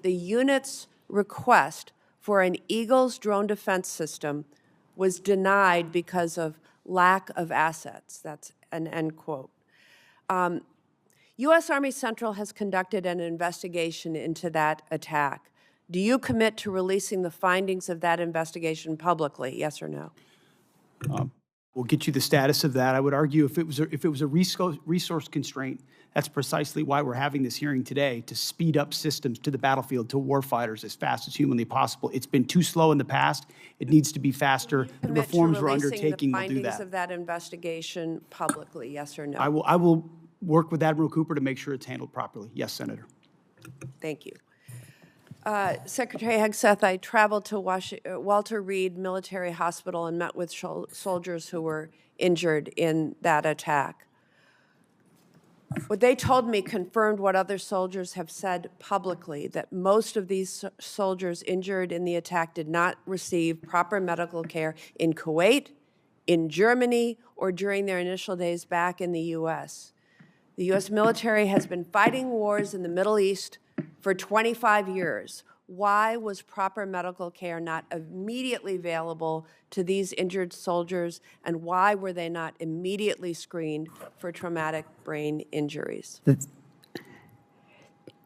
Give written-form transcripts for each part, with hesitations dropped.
The unit's request for an Eagles drone defense system was denied because of lack of assets. That's an end quote. U.S. Army Central has conducted an investigation into that attack. Do you commit to releasing the findings of that investigation publicly, yes or no? We'll get you the status of that. I would argue if it was a resource constraint, that's precisely why we're having this hearing today, to speed up systems to the battlefield, to warfighters as fast as humanly possible. It's been too slow in the past. It needs to be faster. The reforms we're undertaking will do findings that. of that investigation publicly, yes or no? I will work with Admiral Cooper to make sure it's handled properly. Yes, Senator. Thank you. Secretary Hegseth, I traveled to Walter Reed Military Hospital and met with soldiers who were injured in that attack. What they told me confirmed what other soldiers have said publicly, that most of these soldiers injured in the attack did not receive proper medical care in Kuwait, in Germany, or during their initial days back in the U.S. The U.S. military has been fighting wars in the Middle East for 25 years. Why was proper medical care not immediately available to these injured soldiers, and why were they not immediately screened for traumatic brain injuries?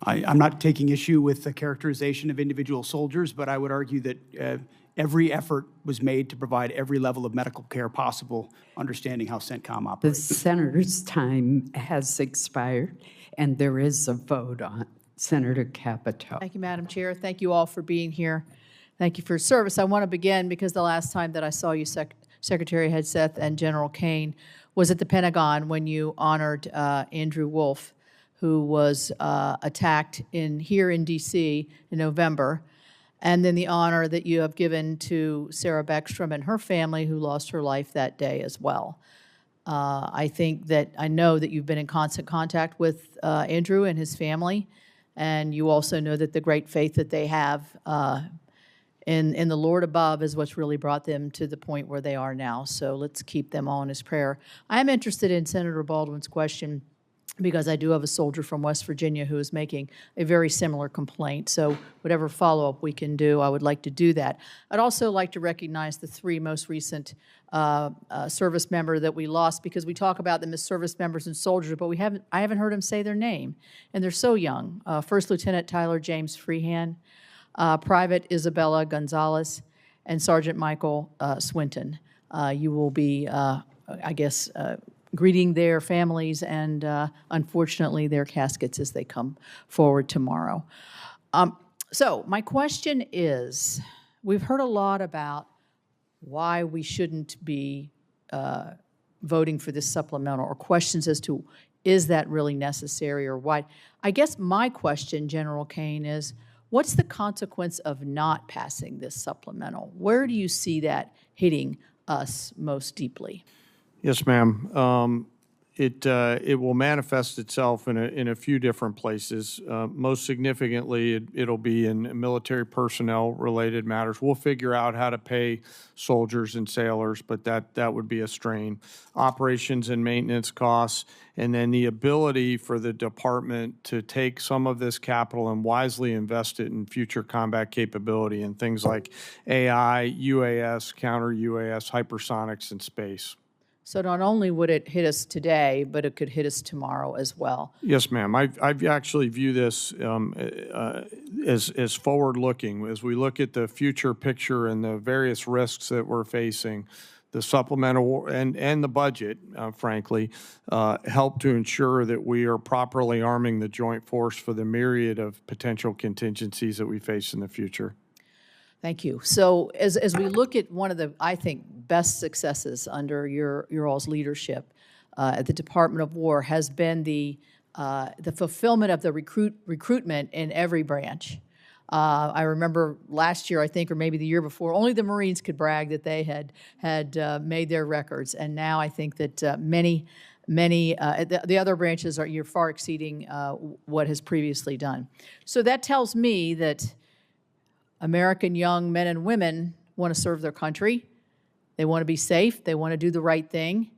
I'm not taking issue with the characterization of individual soldiers, but I would argue that every effort was made to provide every level of medical care possible, understanding how CENTCOM operates. The senator's time has expired, and there is a vote on Senator Capito. Thank you, Madam Chair. Thank you all for being here. Thank you for your service. I want to begin because the last time that I saw you, Secretary Hegseth and General Kane, was at the Pentagon when you honored Andrew Wolf, who was attacked here in D.C. in November, and then the honor that you have given to Sarah Beckstrom and her family, who lost her life that day as well. I know that you've been in constant contact with Andrew and his family, and you also know that the great faith that they have in the Lord above is what's really brought them to the point where they are now. So let's keep them all in his prayer. I'm interested in Senator Baldwin's question because I do have a soldier from West Virginia who is making a very similar complaint. So whatever follow-up we can do, I would like to do that. I'd also like to recognize the three most recent service member that we lost, because we talk about them as service members and soldiers, but I haven't heard them say their name, and they're so young. First Lieutenant Tyler James Freehan, Private Isabella Gonzalez, and Sergeant Michael Swinton. You will be, greeting their families and, unfortunately, their caskets as they come forward tomorrow. So my question is, we've heard a lot about why we shouldn't be voting for this supplemental, or questions as to, is that really necessary or why? I guess my question, General Kane, is what's the consequence of not passing this supplemental? Where do you see that hitting us most deeply? Yes, ma'am. It will manifest itself in a few different places. Most significantly, it'll be in military personnel-related matters. We'll figure out how to pay soldiers and sailors, but that would be a strain. Operations and maintenance costs, and then the ability for the department to take some of this capital and wisely invest it in future combat capability and things like AI, UAS, counter-UAS, hypersonics, and space. So not only would it hit us today, but it could hit us tomorrow as well. Yes, ma'am. I've actually view this as forward-looking. As we look at the future picture and the various risks that we're facing, the supplemental and the budget, frankly, help to ensure that we are properly arming the joint force for the myriad of potential contingencies that we face in the future. Thank you. So as we look at one of the, I think, best successes under your all's leadership at the Department of War has been the fulfillment of the recruitment in every branch. I remember last year, I think, or maybe the year before, only the Marines could brag that they had made their records, and now I think that many the other branches you're far exceeding what has previously done. So that tells me that American young men and women want to serve their country. They want to be safe. They want to do the right thing.